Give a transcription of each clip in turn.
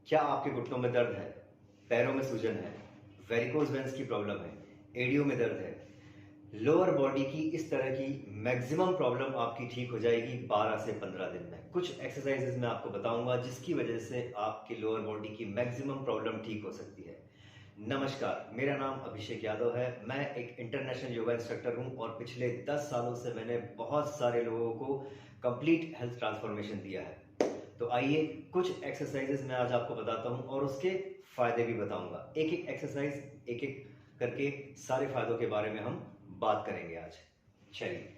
क्या आपके घुटनों में दर्द है, पैरों में सूजन है, वेरिकोज वेंस की प्रॉब्लम है, एडियो में दर्द है, लोअर बॉडी की इस तरह की मैक्सिमम प्रॉब्लम आपकी ठीक हो जाएगी 12 से 15 दिन में। कुछ एक्सरसाइजेज मैं आपको बताऊंगा जिसकी वजह से आपकी लोअर बॉडी की मैक्सिमम प्रॉब्लम ठीक हो सकती है। नमस्कार, मेरा नाम अभिषेक यादव है। मैं एक इंटरनेशनल योगा इंस्ट्रक्टर हूं और पिछले 10 सालों से मैंने बहुत सारे लोगों को कंप्लीट हेल्थ ट्रांसफॉर्मेशन दिया है। तो आइए कुछ एक्सरसाइजेस मैं आज आपको बताता हूं और उसके फायदे भी बताऊंगा। एक एक एक्सरसाइज एक एक करके सारे फायदों के बारे में हम बात करेंगे आज। चलिए,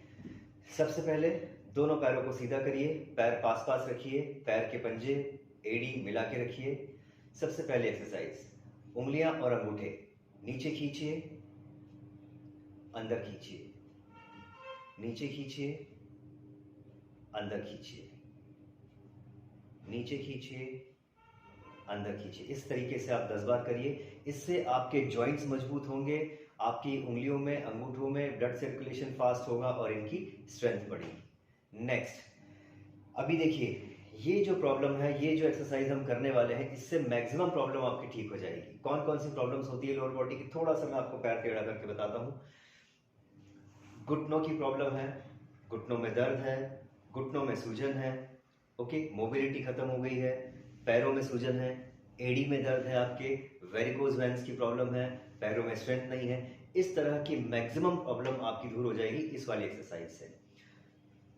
सबसे पहले दोनों पैरों को सीधा करिए, पैर पास पास रखिए, पैर के पंजे एड़ी मिला के रखिए। सबसे पहले एक्सरसाइज, उंगलियां और अंगूठे नीचे खींचिए, अंदर खींचिए, नीचे खींचिए, अंदर खींचिए, नीचे खींचिए, अंदर खींचिए। इस तरीके से आप 10 बार करिए। इससे आपके जॉइंट्स मजबूत होंगे, आपकी उंगलियों में, अंगूठों में ब्लड सर्कुलेशन फास्ट होगा और इनकी स्ट्रेंथ बढ़ेगी। नेक्स्ट, अभी देखिए, ये जो प्रॉब्लम है, ये जो एक्सरसाइज हम करने वाले हैं, इससे मैक्सिमम प्रॉब्लम आपकी ठीक हो जाएगी। कौन कौन सी प्रॉब्लम्स होती है लोअर बॉडी की, थोड़ा सा मैं आपको पैर टेढ़ा करके बताता हूँ। घुटनों की प्रॉब्लम है, घुटनों में दर्द है, घुटनों में सूजन है, ओके, मोबिलिटी खत्म हो गई है, पैरों में सूजन है, एड़ी में दर्द है, आपके वेरिकोज वेंस की प्रॉब्लम है, पैरों में स्ट्रेंथ नहीं है। इस तरह की मैक्सिमम प्रॉब्लम आपकी दूर हो जाएगी इस वाली एक्सरसाइज से।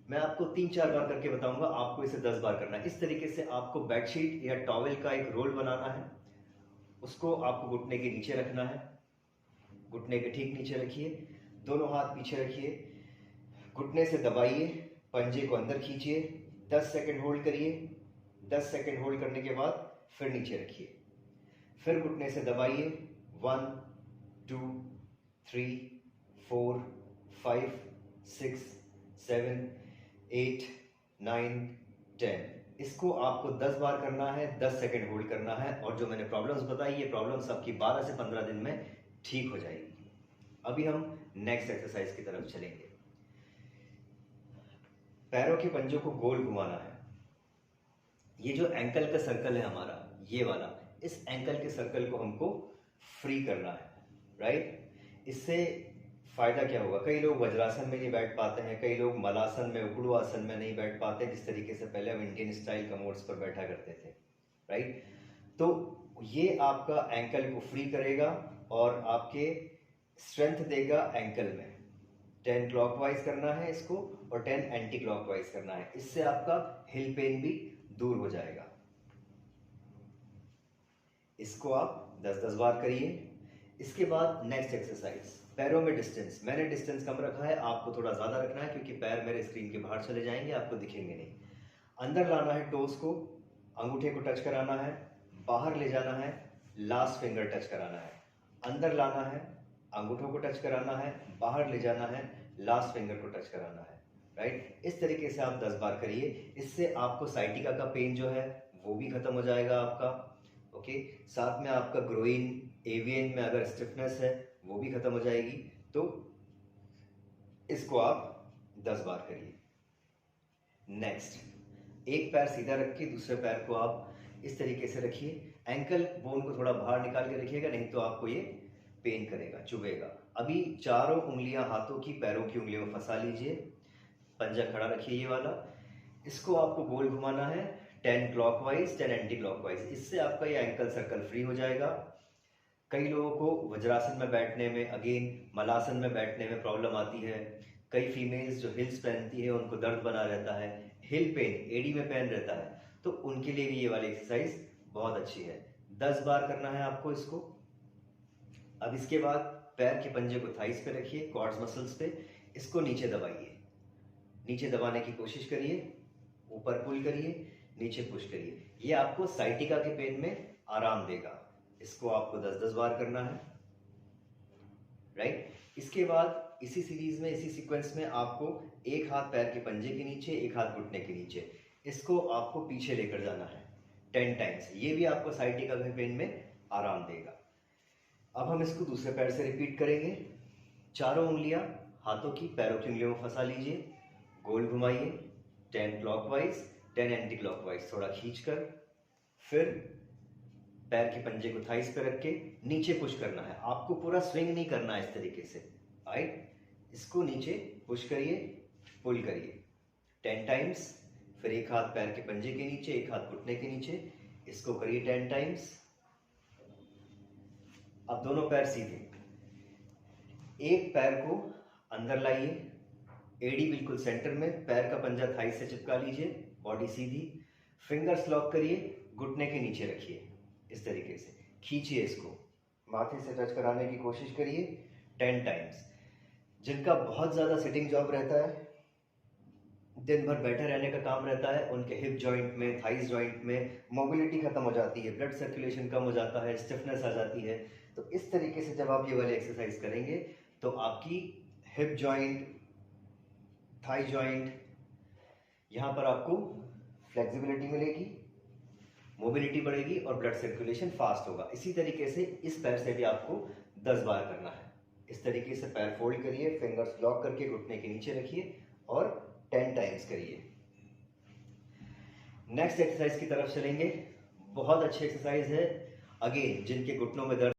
मैं आपको 3-4 बार करके बताऊंगा, आपको इसे 10 बार करना है। इस तरीके से आपको बेडशीट या टॉवेल का एक रोल बनाना है, उसको आपको घुटने के नीचे रखना है, घुटने के ठीक नीचे रखिए, दोनों हाथ पीछे रखिए, घुटने से दबाइए, पंजे को अंदर खींचिए, 10 सेकंड होल्ड करिए, 10 सेकंड होल्ड करने के बाद फिर नीचे रखिए, फिर घुटने से दबाइए, 1 2 3 4 5 6 7 8 9 10। इसको आपको 10 बार करना है, 10 सेकंड होल्ड करना है और जो मैंने प्रॉब्लम्स बताई, ये प्रॉब्लम्स आपकी 12 से 15 दिन में ठीक हो जाएगी। अभी हम नेक्स्ट एक्सरसाइज की तरफ चलेंगे। पैरों के पंजों को गोल घुमाना है। ये जो एंकल का सर्कल है हमारा, ये वाला, इस एंकल के सर्कल को हमको फ्री करना है, राइट। इससे फायदा क्या होगा, कई लोग वज्रासन में नहीं बैठ पाते हैं, कई लोग मलासन में, उकड़ू आसन में नहीं बैठ पाते, जिस तरीके से पहले हम इंडियन स्टाइल कमोड्स पर बैठा करते थे, राइट। तो ये आपका एंकल को फ्री करेगा और आपके स्ट्रेंथ देगा एंकल में। 10 क्लॉकवाइज करना है इसको और 10 एंटी क्लॉकवाइज करना है। इससे आपका हिल पेन भी दूर हो जाएगा। इसको आप 10-10 बार करिए। इसके बाद नेक्स्ट एक्सरसाइज, पैरों में डिस्टेंस। मैंने डिस्टेंस कम रखा है, आपको थोड़ा ज्यादा रखना है क्योंकि पैर मेरे स्क्रीन के बाहर चले जाएंगे, आपको दिखेंगे नहीं। अंदर लाना है टोस को, अंगूठे को टच कराना है, बाहर ले जाना है, लास्ट फिंगर टच कराना है। अंदर लाना है, अंगूठों को टच कराना है, बाहर ले जाना है, लास्ट फिंगर को टच कराना है, राइट। इस तरीके से आप 10 बार करिए। इससे आपको साइटिका का पेन जो है वो भी खत्म हो जाएगा आपका, ओके। साथ में आपका ग्रोइन, एवियन में अगर स्टिफनेस है वो भी खत्म हो जाएगी। तो इसको आप 10 बार करिए। नेक्स्ट, एक पैर सीधा रख के दूसरे पैर को आप इस तरीके से रखिए, एंकल बोन को थोड़ा बाहर निकाल के रखिएगा, नहीं तो आपको ये पेन करेगा, चुभेगा। अभी चारों उंगलियां हाथों की पैरों की उंगलियों में फंसा लीजिए, पंजा खड़ा रखिए ये वाला। इसको आपको गोल घुमाना है, 10 क्लॉकवाइज 10 एंटी क्लॉकवाइज। इससे आपका ये एंकल सर्कल फ्री हो जाएगा। कई लोगों को वज्रासन में बैठने में, अगेन मलासन में बैठने में प्रॉब्लम आती है। कई फीमेल्स जो हिल्स पहनती है उनको दर्द बना रहता है, हिल पेन, एडी में पेन रहता है, तो उनके लिए भी ये वाली एक्सरसाइज बहुत अच्छी है। 10 बार करना है आपको इसको। अब इसके बाद पैर के पंजे को थाइस पे रखिए, क्वाड्स मसल्स पे, इसको नीचे दबाइए, नीचे दबाने की कोशिश करिए, ऊपर पुल करिए, नीचे पुश करिए। ये आपको साइटिका के पेन में आराम देगा। इसको आपको 10-10 बार करना है, राइट। इसके बाद इसी सीरीज में, इसी सीक्वेंस में आपको एक हाथ पैर के पंजे के नीचे, एक हाथ घुटने के नीचे, इसको आपको पीछे लेकर जाना है 10 टाइम्स। ये भी आपको साइटिका के पेन में आराम देगा। अब हम इसको दूसरे पैर से रिपीट करेंगे। चारों उंगलियां हाथों की पैरों की उंगलियों में फंसा लीजिए, गोल घुमाइए, 10 क्लॉकवाइज 10 एंटी क्लॉकवाइज, थोड़ा खींचकर, फिर पैर के पंजे को थाइस पे रख के नीचे पुश करना है। आपको पूरा स्विंग नहीं करना है इस तरीके से, राइट। इसको नीचे पुश करिए, पुल करिए 10 टाइम्स। फिर एक हाथ पैर के पंजे के नीचे, एक हाथ घुटने के नीचे, इसको करिए 10 टाइम्स। अब दोनों पैर सीधे, एक पैर को अंदर लाइए, एड़ी बिल्कुल सेंटर में, पैर का पंजा थाई से चिपका लीजिए, बॉडी सीधी, फिंगर्स लॉक करिए, घुटने के नीचे रखिए, इस तरीके से खींचिए, इसको माथे से टच कराने की कोशिश करिए 10 टाइम्स। जिनका बहुत ज़्यादा सिटिंग जॉब रहता है, दिन भर बैठे रहने का काम रहता है, उनके हिप जॉइंट में, थाइस जॉइंट में मोबिलिटी खत्म हो जाती है, ब्लड सर्कुलेशन कम हो जाता है, स्टिफनेस आ जाती है। तो इस तरीके से जब आप ये वाली एक्सरसाइज करेंगे तो आपकी हिप जॉइंट, थाई जॉइंट, यहाँ पर आपको फ्लेक्सिबिलिटी मिलेगी, मोबिलिटी बढ़ेगी और ब्लड सर्कुलेशन फास्ट होगा। इसी तरीके से इस पैर से भी आपको 10 बार करना है। इस तरीके से पैर फोल्ड करिए, फिंगर्स लॉक करके घुटने के नीचे रखिए और 10 टाइम्स करिए। नेक्स्ट एक्सरसाइज की तरफ चलेंगे। बहुत अच्छी एक्सरसाइज है। अगेन, जिनके घुटनों में दर्द